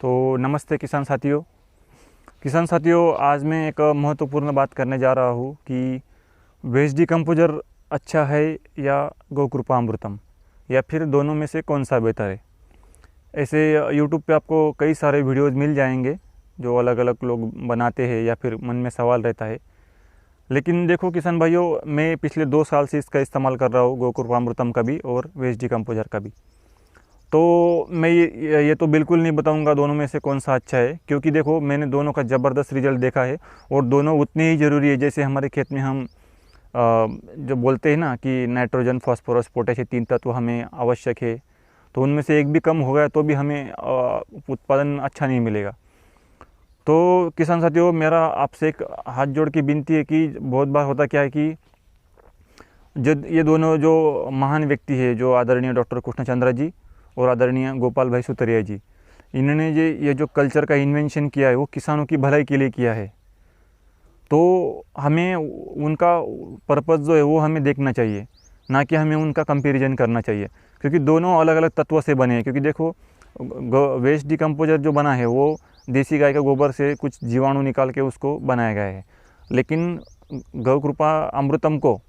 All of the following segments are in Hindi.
तो नमस्ते किसान साथियों, आज मैं एक महत्वपूर्ण बात करने जा रहा हूँ कि वेस्ट डिकम्पोजर अच्छा है या गोकृपा अमृतम, या फिर दोनों में से कौन सा बेहतर है। ऐसे यूट्यूब पे आपको कई सारे वीडियोज़ मिल जाएंगे जो अलग अलग लोग बनाते हैं या फिर मन में सवाल रहता है। लेकिन देखो किसान भाइयों, मैं पिछले 2 साल से इसका इस्तेमाल कर रहा हूँ, गोकृपा अमृतम का भी और वेस्ट डिकम्पोजर का भी। तो मैं ये तो बिल्कुल नहीं बताऊंगा दोनों में से कौन सा अच्छा है, क्योंकि देखो मैंने दोनों का ज़बरदस्त रिजल्ट देखा है और दोनों उतने ही ज़रूरी है। जैसे हमारे खेत में हम जो बोलते हैं ना कि नाइट्रोजन, फास्फोरस, पोटेश, 3 तत्व हमें आवश्यक है, तो उनमें से एक भी कम हो गया तो भी हमें उत्पादन अच्छा नहीं मिलेगा। तो किसान साथियों, मेरा आपसे एक हाथ जोड़ के विनती है कि बहुत बार होता क्या है कि जब ये दोनों जो महान व्यक्ति है, जो आदरणीय डॉक्टर कृष्णचंद्र जी और आदरणीय गोपाल भाई सुतरिया जी, इन्होंने ये जो कल्चर का इन्वेंशन किया है वो किसानों की भलाई के लिए किया है। तो हमें उनका पर्पज़ जो है वो हमें देखना चाहिए, ना कि हमें उनका कंपैरिजन करना चाहिए, क्योंकि दोनों अलग अलग तत्वों से बने हैं। क्योंकि देखो वेस्ट डिकम्पोजर जो बना है वो देसी गाय का गोबर से कुछ जीवाणु निकाल के उसको बनाया गया है, लेकिन गोकृपा अमृतम को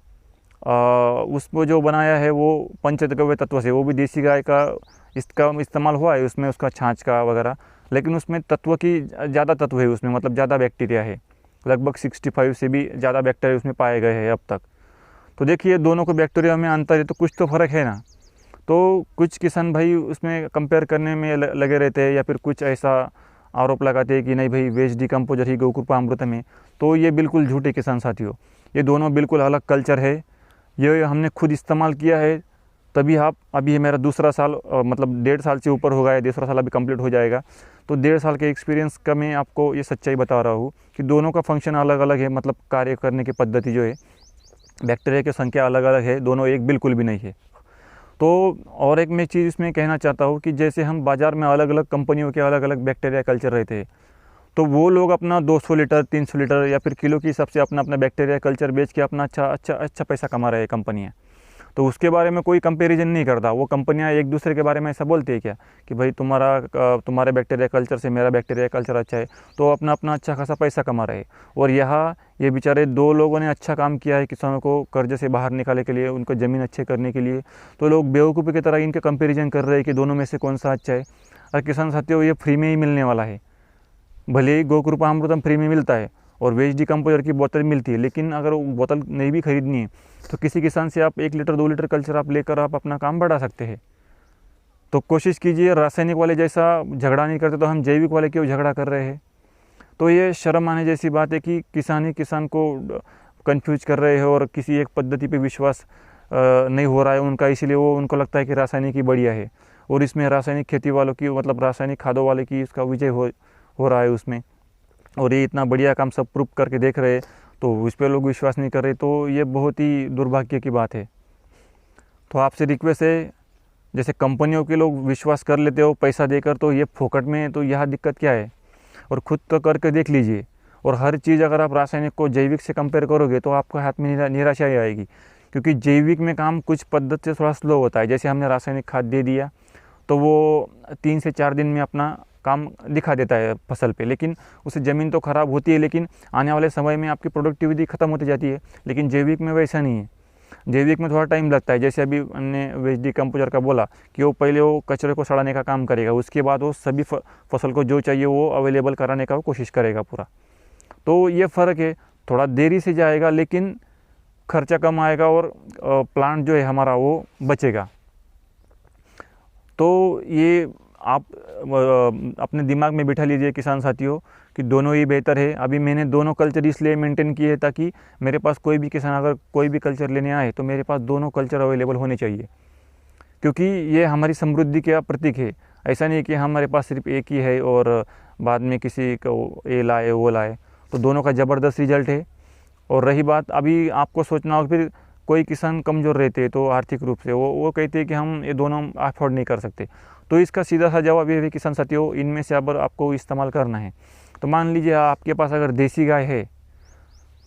उसको जो बनाया है वो पंचगव्य तत्व से, वो भी देसी गाय का इसका इस्तेमाल हुआ है उसमें, उसका छाछ का वगैरह, लेकिन उसमें तत्व की ज़्यादा तत्व है उसमें, मतलब ज़्यादा बैक्टीरिया है, लगभग 65 से भी ज़्यादा बैक्टीरिया उसमें पाए गए हैं अब तक। तो देखिए दोनों को बैक्टीरिया में अंतर है, तो कुछ तो फ़र्क है ना। तो कुछ किसान भाई उसमें कंपेयर करने में लगे रहते हैं, या फिर कुछ ऐसा आरोप लगाते हैं कि नहीं भाई वेस्ट डिकम्पोजर ही गोकृपा अमृतम है। तो ये बिल्कुल झूठ है किसान साथियों, ये दोनों बिल्कुल अलग कल्चर है। ये हमने खुद इस्तेमाल किया है, तभी आप अभी मेरा दूसरा साल मतलब 1.5 साल से ऊपर हो गया है, दूसरा साल अभी कंप्लीट हो जाएगा। तो 1.5 साल के एक्सपीरियंस का मैं आपको ये सच्चाई बता रहा हूँ कि दोनों का फंक्शन अलग अलग है, मतलब कार्य करने की पद्धति जो है, बैक्टीरिया की संख्या अलग अलग है, दोनों एक बिल्कुल भी नहीं है। तो और एक मैं चीज़ इसमें कहना चाहता हूँ कि जैसे हम बाज़ार में अलग अलग कंपनियों के अलग अलग बैक्टीरिया कल्चर रहते हैं, तो वो लोग अपना 200 लीटर, 300 लीटर या फिर किलो के हिसाब से अपना अपना बैक्टीरिया कल्चर बेच के अपना अच्छा पैसा कमा रहे हैं कंपनियाँ। तो उसके बारे में कोई कंपैरिजन नहीं करता। वो कंपनियां एक दूसरे के बारे में ऐसा बोलती है क्या कि भाई तुम्हारे बैक्टीरिया कल्चर से मेरा बैक्टीरिया कल्चर अच्छा है, तो अपना अपना अच्छा खासा पैसा कमा रहे हैं। और यहाँ ये बेचारे 2 लोगों ने अच्छा काम किया है किसानों को कर्ज से बाहर निकालने के लिए, उनको ज़मीन अच्छे करने के लिए, तो लोग बेवकूफ़ी की तरह इनके कंपेरिजन कर रहे हैं कि दोनों में से कौन सा अच्छा है। और किसान साथियों, ये फ्री में ही मिलने वाला है। भले ही गोकृपा अमृतम फ्री में मिलता है और वेस्ट डिकम्पोजर की बोतल मिलती है, लेकिन अगर वो बोतल नहीं भी खरीदनी है तो किसी किसान से आप 1 लीटर 2 लीटर कल्चर आप लेकर आप अपना काम बढ़ा सकते हैं। तो कोशिश कीजिए, रासायनिक वाले जैसा झगड़ा नहीं करते तो हम जैविक वाले क्यों झगड़ा कर रहे हैं। तो ये शर्म आने जैसी बात है कि किसान ही किसान को कन्फ्यूज कर रहे हैं और किसी एक पद्धति पे विश्वास नहीं हो रहा है उनका, इसीलिए वो उनको लगता है कि रासायनिक ही बढ़िया है, और इसमें रासायनिक खेती वालों की, मतलब रासायनिक खादों वाले की इसका विजय हो रहा है उसमें। और ये इतना बढ़िया काम सब प्रूफ करके देख रहे हैं, तो उस पर लोग विश्वास नहीं कर रहे, तो ये बहुत ही दुर्भाग्य की बात है। तो आपसे रिक्वेस्ट है, जैसे कंपनियों के लोग विश्वास कर लेते हो पैसा देकर, तो ये फोकट में, तो यह दिक्कत क्या है। और ख़ुद तो करके देख लीजिए। और हर चीज़ अगर आप रासायनिक को जैविक से कंपेयर करोगे तो आपको हाथ में निराशा ही आएगी, क्योंकि जैविक में काम कुछ पद्धति से थोड़ा स्लो होता है। जैसे हमने रासायनिक खाद दे दिया तो वो 3 से 4 दिन में अपना काम दिखा देता है फसल पे, लेकिन उससे ज़मीन तो ख़राब होती है, लेकिन आने वाले समय में आपकी प्रोडक्टिविटी ख़त्म होती जाती है। लेकिन जैविक में वैसा नहीं है, जैविक में थोड़ा टाइम लगता है। जैसे अभी हमने वेस्ट डिकम्पोजर का बोला कि वो पहले वो कचरे को सड़ाने का काम करेगा, उसके बाद वो सभी फसल को जो चाहिए वो अवेलेबल कराने का वो कोशिश करेगा पूरा। तो ये फ़र्क है, थोड़ा देरी से जाएगा लेकिन खर्चा कम आएगा और प्लांट जो है हमारा वो बचेगा। तो ये आप अपने दिमाग में बिठा लीजिए किसान साथियों कि दोनों ही बेहतर है। अभी मैंने दोनों कल्चर इसलिए मेंटेन किए ताकि मेरे पास कोई भी किसान अगर कोई भी कल्चर लेने आए तो मेरे पास दोनों कल्चर अवेलेबल होने चाहिए, क्योंकि ये हमारी समृद्धि का प्रतीक है। ऐसा नहीं कि हमारे पास सिर्फ एक ही है और बाद में किसी को ये लाए वो लाए, तो दोनों का ज़बरदस्त रिजल्ट है। और रही बात, अभी आपको सोचना होगा फिर कोई किसान कमज़ोर रहते हैं तो आर्थिक रूप से वो कहते हैं कि हम ये दोनों अफोर्ड नहीं कर सकते, तो इसका सीधा सा जवाब ये है किसान साथियों, इनमें से अगर आपको इस्तेमाल करना है तो मान लीजिए आपके पास अगर देसी गाय है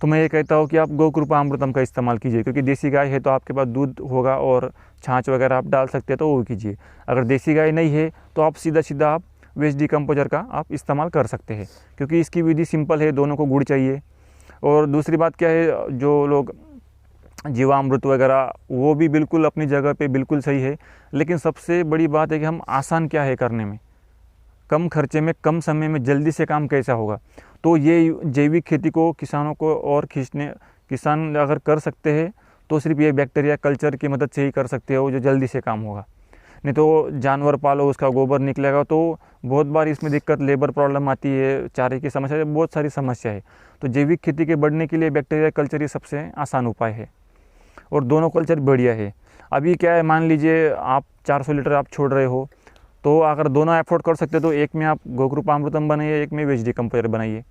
तो मैं ये कहता हूँ कि आप गोकृपा अमृतम का इस्तेमाल कीजिए, क्योंकि देसी गाय है तो आपके पास दूध होगा और छाछ वगैरह आप डाल सकते हैं तो वो कीजिए। अगर देसी गाय नहीं है तो आप सीधा सीधा आप वेस्ट डिकम्पोजर का आप इस्तेमाल कर सकते हैं, क्योंकि इसकी विधि सिंपल है, दोनों को गुड़ चाहिए। और दूसरी बात क्या है, जो लोग जीवामृत वगैरह वो भी बिल्कुल अपनी जगह पे बिल्कुल सही है, लेकिन सबसे बड़ी बात है कि हम आसान क्या है करने में, कम खर्चे में कम समय में जल्दी से काम कैसा होगा। तो ये जैविक खेती को किसानों को और किसान अगर कर सकते हैं तो सिर्फ ये बैक्टीरिया कल्चर की मदद से ही कर सकते हो, जो जल्दी से काम होगा। नहीं तो जानवर पालो, उसका गोबर निकलेगा, तो बहुत बार इसमें दिक्कत, लेबर प्रॉब्लम आती है, चारे की समस्या, बहुत सारी समस्या है। तो जैविक खेती के बढ़ने के लिए बैक्टीरिया कल्चर ही सबसे आसान उपाय है, और दोनों कल्चर बढ़िया है। अभी क्या है, मान लीजिए आप 400 लीटर आप छोड़ रहे हो, तो अगर दोनों एफोर्ड कर सकते तो एक में आप गोकृपामृतम बनाइए, एक में वेस्ट डिकम्पोजर बनाइए,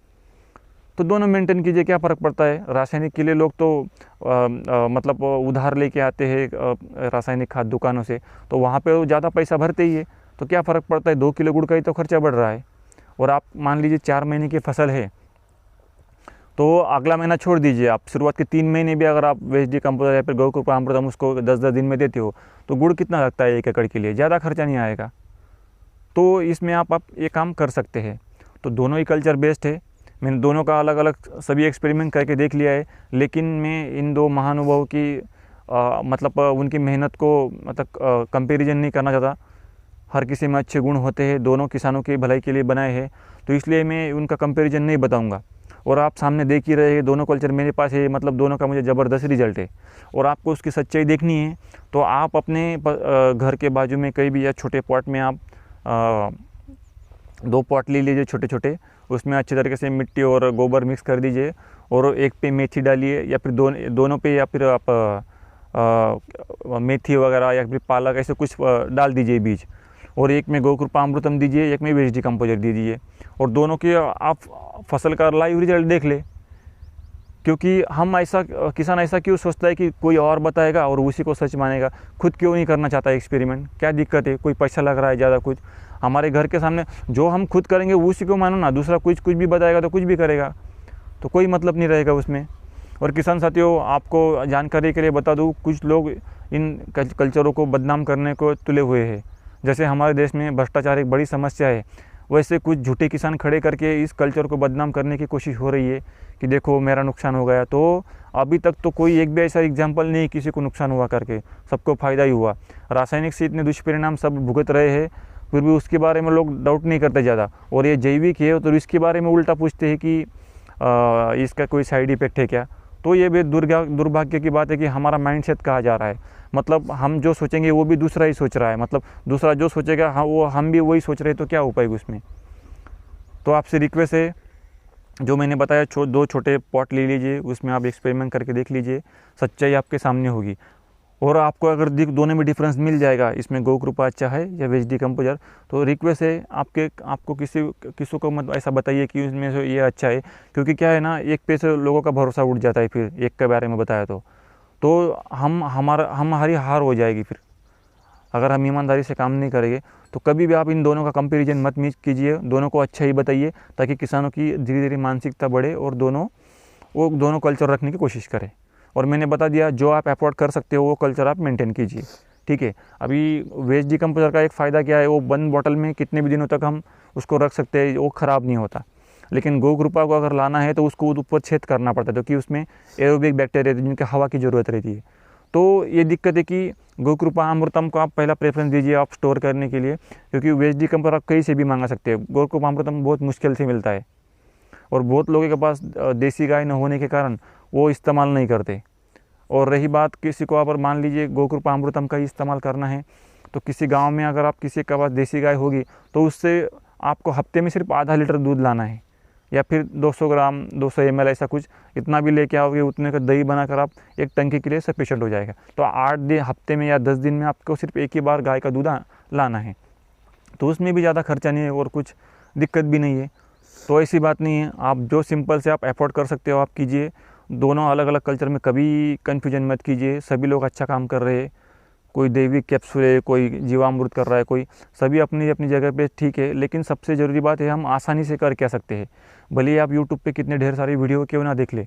तो दोनों मेंटेन कीजिए, क्या फ़र्क पड़ता है। रासायनिक के लिए लोग तो मतलब उधार लेके आते हैं रासायनिक खाद दुकानों से, तो वहाँ पे वो ज़्यादा पैसा भरते ही है, तो क्या फ़र्क पड़ता है, 2 किलो गुड़ का ही तो खर्चा बढ़ रहा है। और आप मान लीजिए 4 महीने की फसल है, तो अगला महीना छोड़ दीजिए, आप शुरुआत के 3 महीने भी अगर आप वेस्ट डिकम्पोजर या फिर गोकृपामृतम उसको 10-10 दिन में देते हो, तो गुड़ कितना लगता है 1 एकड़ के लिए, ज़्यादा खर्चा नहीं आएगा। तो इसमें आप ये काम कर सकते हैं। तो दोनों ही कल्चर बेस्ट है, मैंने दोनों का अलग अलग सभी एक्सपेरिमेंट करके देख लिया है, लेकिन मैं इन दो महानुभावों की मतलब उनकी मेहनत को मतलब कंपैरिजन नहीं करना चाहता। हर किसी में अच्छे गुण होते हैं, दोनों किसानों की भलाई के लिए बनाए हैं, तो इसलिए मैं उनका कंपैरिजन नहीं बताऊंगा। और आप सामने देख ही रहे हैं, दोनों कल्चर मेरे पास है, मतलब दोनों का मुझे ज़बरदस्त रिजल्ट है। और आपको उसकी सच्चाई देखनी है तो आप अपने घर के बाजू में कहीं भी या छोटे पॉट में आप 2 पॉट ले लीजिए छोटे छोटे, उसमें अच्छे तरीके से मिट्टी और गोबर मिक्स कर दीजिए, और एक पे मेथी डालिए, या फिर दोनों पे, या फिर आप मेथी वगैरह या फिर पालक ऐसे कुछ डाल दीजिए बीज, और एक में गोकृपामृतम दीजिए, एक में वेस्ट डिकम्पोजर दीजिए, और दोनों के आप फसल का लाइव रिजल्ट देख ले। क्योंकि हम किसान ऐसा क्यों सोचता है कि कोई और बताएगा और उसी को सच मानेगा, खुद क्यों नहीं करना चाहता एक्सपेरिमेंट, क्या दिक्कत है, कोई पैसा लग रहा है ज़्यादा कुछ, हमारे घर के सामने जो हम खुद करेंगे उसी को मानो ना, दूसरा कुछ भी बताएगा तो कुछ भी करेगा, तो कोई मतलब नहीं रहेगा उसमें। और किसान साथियों, आपको जानकारी के लिए बता दूँ, कुछ लोग इन कल्चरों को बदनाम करने को तुले हुए हैं। जैसे हमारे देश में भ्रष्टाचार एक बड़ी समस्या है, वैसे कुछ झूठे किसान खड़े करके इस कल्चर को बदनाम करने की कोशिश हो रही है कि देखो मेरा नुकसान हो गया। तो अभी तक तो कोई एक भी ऐसा एग्जाम्पल नहीं किसी को नुकसान हुआ करके, सबको फ़ायदा ही हुआ। रासायनिक से इतने दुष्परिणाम सब भुगत रहे हैं, फिर भी उसके बारे में लोग डाउट नहीं करते ज़्यादा। और ये जैविक है तो इसके बारे में उल्टा पूछते हैं कि इसका कोई साइड इफ़ेक्ट है क्या। तो ये भी दुर्भाग्य की बात है कि हमारा माइंडसेट कहा जा रहा है, मतलब हम जो सोचेंगे वो भी दूसरा ही सोच रहा है, मतलब दूसरा जो सोचेगा हम भी वही सोच रहे हैं, तो क्या उपाय उसमें। तो आपसे रिक्वेस्ट है, जो मैंने बताया 2 छोटे पॉट ले लीजिए, उसमें आप एक्सपेरिमेंट करके देख लीजिए, सच्चाई आपके सामने होगी। और आपको अगर दोनों में डिफरेंस मिल जाएगा, इसमें गोकृपा अच्छा है या वेस्ट डिकम्पोजर, तो रिक्वेस्ट है आपको किसी को मत ऐसा बताइए कि उसमें से ये अच्छा है। क्योंकि क्या है ना, एक पे से लोगों का भरोसा उठ जाता है, फिर एक के बारे में बताया तो हमारी हार हो जाएगी। फिर अगर हम ईमानदारी से काम नहीं करेंगे तो कभी भी आप इन दोनों का कंपैरिजन मत कीजिए, दोनों को अच्छा ही बताइए, ताकि किसानों की धीरे धीरे मानसिकता बढ़े और दोनों कल्चर रखने की कोशिश करें। और मैंने बता दिया, जो आप अफोर्ड कर सकते हो वो कल्चर आप मेंटेन कीजिए, ठीक है। अभी वेस्ट डिकम्पोजर का एक फ़ायदा क्या है, वो बंद बॉटल में कितने भी दिनों तक हम उसको रख सकते हैं, वो ख़राब नहीं होता। लेकिन गोकृपा को अगर लाना है तो उसको ऊपर छेद करना पड़ता है, क्योंकि उसमें एरोबिक बैक्टीरिया जिनके हवा की ज़रूरत रहती है। तो ये दिक्कत है कि गोकृपामृतम को आप पहला प्रेफरेंस दीजिए आप स्टोर करने के लिए, क्योंकि वेस्ट डिकम्पोजर आप कहीं से भी मंगा सकते हैं। गोकृपामृतम बहुत मुश्किल से मिलता है, और बहुत लोगों के पास देसी गाय न होने के कारण वो इस्तेमाल नहीं करते। और रही बात, किसी को अगर मान लीजिए गोकृपामृतम का ही इस्तेमाल करना है, तो किसी गांव में अगर आप किसी के पास देसी गाय होगी तो उससे आपको हफ्ते में सिर्फ आधा लीटर दूध लाना है, या फिर 200 ग्राम 200 ml ऐसा कुछ, इतना भी लेके आओगे उतने का दही बनाकर आप एक टंकी के लिए सफिशेंट हो जाएगा। तो 8 दिन हफ्ते में या 10 दिन में आपको सिर्फ एक ही बार गाय का दूध लाना है, तो उसमें भी ज़्यादा खर्चा नहीं है और कुछ दिक्कत भी नहीं है। तो ऐसी बात नहीं है, आप जो सिंपल से आप अफोर्ड कर सकते हो आप कीजिए। दोनों अलग अलग कल्चर में कभी कन्फ्यूजन मत कीजिए, सभी लोग अच्छा काम कर रहे हैं। कोई दैविक कैप्सूल है, कोई जीवामृत कर रहा है, कोई सभी अपनी अपनी जगह पे ठीक है। लेकिन सबसे ज़रूरी बात है, हम आसानी से कर क्या सकते हैं। भले आप यूट्यूब पे कितने ढेर सारी वीडियो क्यों ना देख ले,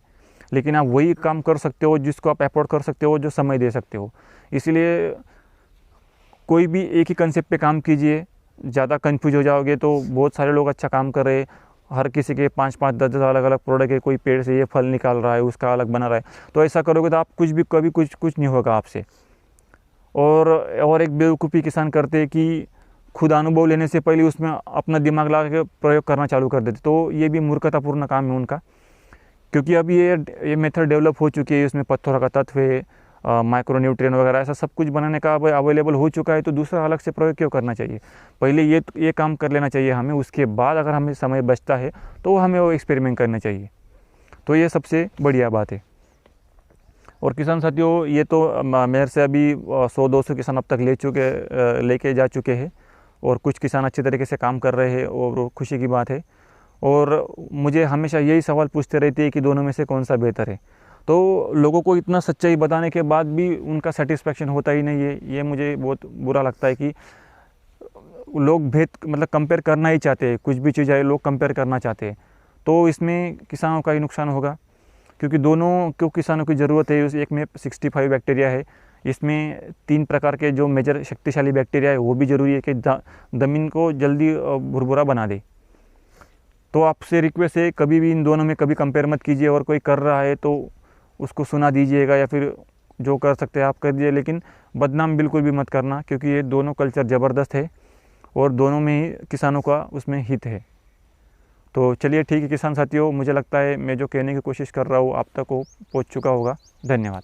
लेकिन आप वही काम कर सकते हो जिसको आप अफोर्ड कर सकते हो, जो समय दे सकते हो। इसलिए कोई भी एक ही कंसेप्ट पे काम कीजिए, ज़्यादा कंफ्यूज हो जाओगे तो बहुत सारे लोग अच्छा काम कर रहे हैं, हर किसी के 5-5 10-10 अलग अलग प्रोडक्ट है, कोई पेड़ से ये फल निकाल रहा है, उसका अलग बना रहा है, तो ऐसा करोगे तो आप कुछ भी कभी कुछ नहीं होगा आपसे। और एक बेवकूफ़ी किसान करते हैं कि खुद अनुभव लेने से पहले उसमें अपना दिमाग लगा के प्रयोग करना चालू कर देते, तो ये भी मूर्खतापूर्ण काम है उनका। क्योंकि अब ये मेथड डेवलप हो चुकी है, इसमें पत्थरों का तत्व है, माइक्रो न्यूट्रिएंट वगैरह ऐसा सब कुछ बनाने का अब अवेलेबल हो चुका है, तो दूसरा अलग से प्रयोग क्यों करना चाहिए। पहले ये काम कर लेना चाहिए हमें, उसके बाद अगर हमें समय बचता है तो हमें वो एक्सपेरिमेंट करना चाहिए। तो ये सबसे बढ़िया बात है। और किसान साथियों, ये तो मेरे से अभी 100-200 किसान अब तक लेके जा चुके हैं, और कुछ किसान अच्छे तरीके से काम कर रहे हैं, और खुशी की बात है। और मुझे हमेशा यही सवाल पूछते रहते हैं कि दोनों में से कौन सा बेहतर है। तो लोगों को इतना सच्चाई बताने के बाद भी उनका सेटिस्फेक्शन होता ही नहीं है, ये मुझे बहुत बुरा लगता है कि लोग कंपेयर करना ही चाहते हैं, कुछ भी चीज़ है लोग कंपेयर करना चाहते हैं, तो इसमें किसानों का ही नुकसान होगा। क्योंकि किसानों की ज़रूरत है, उस एक में 65 बैक्टीरिया है, इसमें 3 प्रकार के जो मेजर शक्तिशाली बैक्टीरिया है वो भी ज़रूरी है कि ज़मीन को जल्दी भुरभुरा बना दे। तो आपसे रिक्वेस्ट है, कभी भी इन दोनों में कभी कंपेयर मत कीजिए, और कोई कर रहा है तो उसको सुना दीजिएगा, या फिर जो कर सकते हैं आप कर दीजिए, लेकिन बदनाम बिल्कुल भी मत करना, क्योंकि ये दोनों कल्चर ज़बरदस्त है और दोनों में ही किसानों का उसमें हित है। तो चलिए ठीक है किसान साथियों, मुझे लगता है मैं जो कहने की कोशिश कर रहा हूँ आप तक वो पहुँच चुका होगा। धन्यवाद।